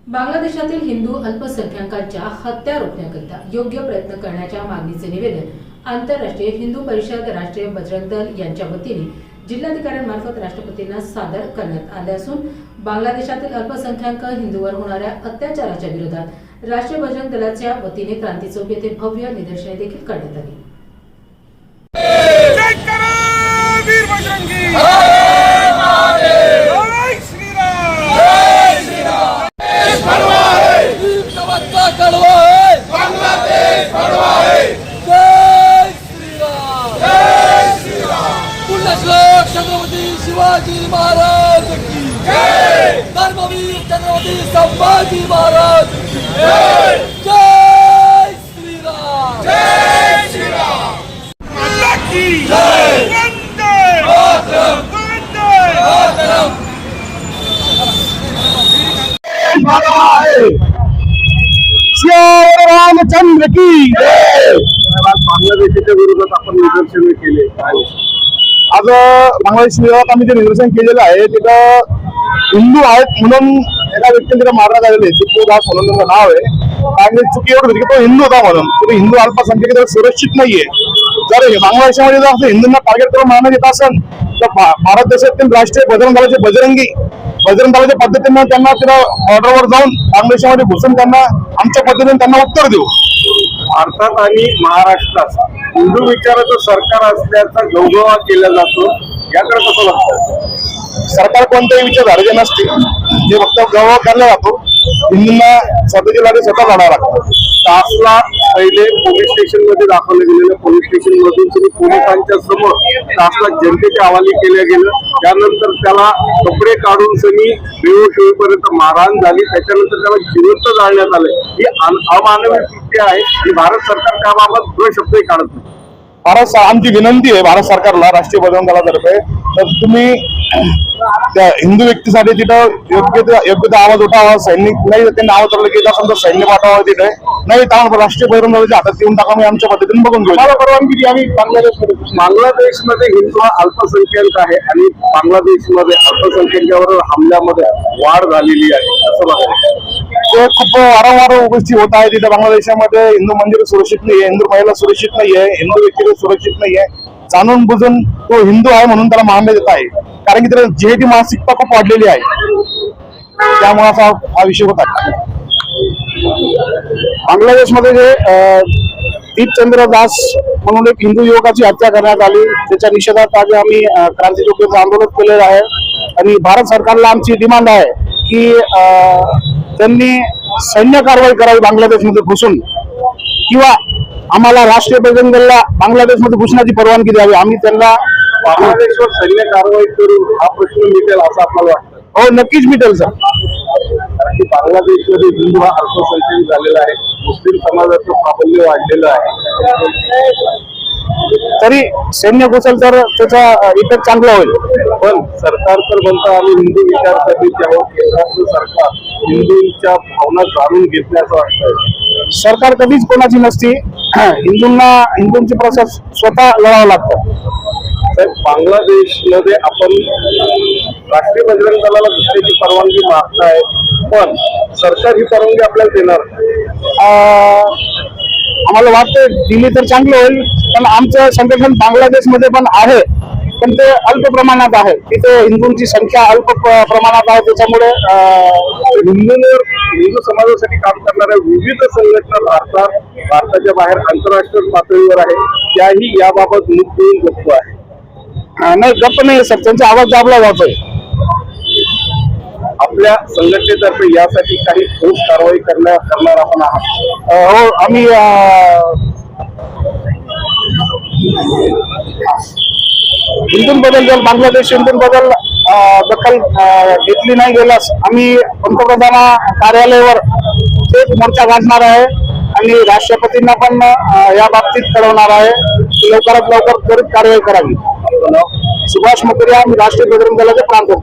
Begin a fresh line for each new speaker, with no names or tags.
बांगलादेशातील हिंदू अल्पसंख्याकांच्या हत्या रोखण्याकरिता योग्य प्रयत्न करण्याच्या मागणीचे निवेदन आंतरराष्ट्रीय हिंदू परिषद, राष्ट्रीय बजरंग दल यांच्या वतीने जिल्हाधिकाऱ्यांमार्फत राष्ट्रपतींना सादर करण्यात आले असून बांगलादेशातील अल्पसंख्याक हिंदूवर होणाऱ्या अत्याचाराच्या विरोधात राष्ट्रीय बजरंग दलाच्या वतीने क्रांती चौक येथे भव्य निदर्शने देखील करण्यात आली।
वीर बजरंगी
छत्रपति शिवाजी महाराज की जय। धर्मवीर छत्रपति संभाजी महाराज की जय। जय श्री राम,
जय श्री राम। माता की जय। वंदे मातरम, वंदे मातरम।
श्री रामचंद्र की जय। बांगलादेशाच्या विरोधात आपण निदर्शने केले। आज बांगलादेश विरोधात आम्ही जे निदर्शन केलेलं आहे तिथं हिंदू आहेत म्हणून एका व्यक्तीने तिथे मारण्यात आलेले टिप्पू दास म्हणून त्याचं नाव आहे। आणि चुकी एवढं होती की तो हिंदू होता म्हणून तो हिंदू अल्पसंख्याक सुरक्षित नाहीये। जर बांगलादेशामध्ये जर असं हिंदूंना टार्गेट करून मारण्यात येत असेल तर भारत देशातील राष्ट्रीय बजरंग दलाचे बजरंग दलाच्या पद्धतीने त्यांना तिथं बॉर्डरवर जाऊन बांगलादेशामध्ये घुसून त्यांना आमच्या पद्धतीने त्यांना उत्तर देऊ।
भारतात आणि महाराष्ट्रात हिंदू विचाराचं सरकार असल्याचा गौरव केला जातो, याकडे कसं बघतात?
सरकार कोणत्याही विचारधारेचे नसते, जे फक्त गौरव केला जातो। हिंदूंना स्वतःची लढाई स्वतः लढावं लागतं।
तासला पहिले पोलीस स्टेशन मध्ये दाखवलं गेलेलं, पोलीस स्टेशन मधून तुम्ही पोलिसांच्या समोर तासला जनतेच्या हवाली केलं गेलं। त्यानंतर त्याला कपडे काढून सनी बेहोश होईपर्यंत मारहाण झाली, त्याच्यानंतर त्याला जिवंत जाळण्यात आले। ही अमानवी कृत्य आहे। ही भारत सरकार त्याबाबत दोन शब्दही काढत नाही।
आमची विनंती आहे भारत सरकारला, राष्ट्रीय बजरंग दलातर्फे, तर तुम्ही त्या हिंदू व्यक्तीसाठी तिथं योग्य आवाज उठावा। सैनिक नाही त्यांनी आवाज उठवलं की समजा सैन्य पाठवावं तिथे, नाही तर राष्ट्रीय बजरंग दलाच्या हातात देऊन टाका। मी आमच्या पद्धतीने बघून घेऊ। मला परवानगी दिली आम्ही
बांगलादेशमध्ये हिंदू हा अल्पसंख्याक आहे आणि बांगलादेशमध्ये अल्पसंख्याकावर हमल्यामध्ये वाढ झालेली आहे, असं बघायला
ते खूप वारंवार गोष्टी होत आहे। तिथे बांगलादेशामध्ये हिंदू मंदिर सुरक्षित नाहीये, हिंदू महिला सुरक्षित नाहीये, हिंदू व्यक्ती सुरक्षित नाहीये। जाणून बुजून तो हिंदू आहे म्हणून त्याला मारण्यात येत आहे, कारण की त्याला जेहेती मानसिकता खूप वाढलेली आहे। त्यामुळे असा हा विषय होता। बांगलादेशमध्ये जे दीपचंद्र दास म्हणून एक हिंदू युवकाची हत्या करण्यात आली, त्याच्या निषेधात आज आम्ही क्रांती चौक आंदोलन केलेलं आहे। आणि भारत सरकारला आमची डिमांड आहे की त्यांनी सैन्य कारवाई करावी बांगलादेशमध्ये घुसून, किंवा आम्हाला राष्ट्रीय बजरंग दलाला बांगलादेशमध्ये घुसण्याची परवानगी द्यावी। आम्ही त्यांना
बांगलादेशवर सैन्य कारवाई करून हा प्रश्न मिटेल असं आपल्याला वाटतं?
हो, नक्कीच मिटेल सर।
कारण की बांगलादेशमध्ये हिंदू हा अल्पसंख्याक झालेला आहे, मुस्लिम समाजाचं प्राबल्य वाढलेलं आहे।
तरी सैन्य घुसेल तर त्याचा इफेक्ट चांगला होईल।
पण सरकार तर म्हणतं आम्ही हिंदू विचारसरणीचे आहोत, केंद्रातलं सरकार हिंदूंच्या भावना जाणून घेतल्या असं वाटतंय।
सरकार कधीच कोणाची नसती, हिंदूंची प्रोसेस स्वतः लढावं लागतं।
तर बांगलादेशमध्ये आपण राष्ट्रीय बजरंग दलाला घुसण्याची परवानगी मागताय, पण सरकार ही परवानगी आपल्याला देणार नाही।
आम्हाला वाटतं दिली तर चांगलं होईल, पण आमचं संघटन बांगलादेशमध्ये पण आहे, पण ते अल्प प्रमाणात आहे। तिथे हिंदूंची संख्या अल्प प्रमाणात आहे, त्याच्यामुळे
हिंदू समाजासाठी काम करणाऱ्या विविध संघटना भारताच्या बाहेर आंतरराष्ट्रीय पातळीवर आहे, त्याही याबाबत मुख देऊन गप्प आहे।
नाही, गप्प नाही सर, त्यांचा आवाज दाबला जातोय।
आपल्या संघटनेतर्फे यासाठी काही ठोस कारवाई करणार आपण आहात?
हो, आम्ही हिंदूंबद्दल जर बांगलादेश हिंदूंबद्दल दखल घेतली नाही गेल्यास आम्ही पंतप्रधान कार्यालयावर थेट मोर्चा काढणार आहे आणि राष्ट्रपतींना पण या बाबतीत कळवणार आहे की लवकरात लवकर त्वरित कारवाई करावी। सुभाष मकरिया, राष्ट्रीय बजरंग दलाचे प्रांत होते।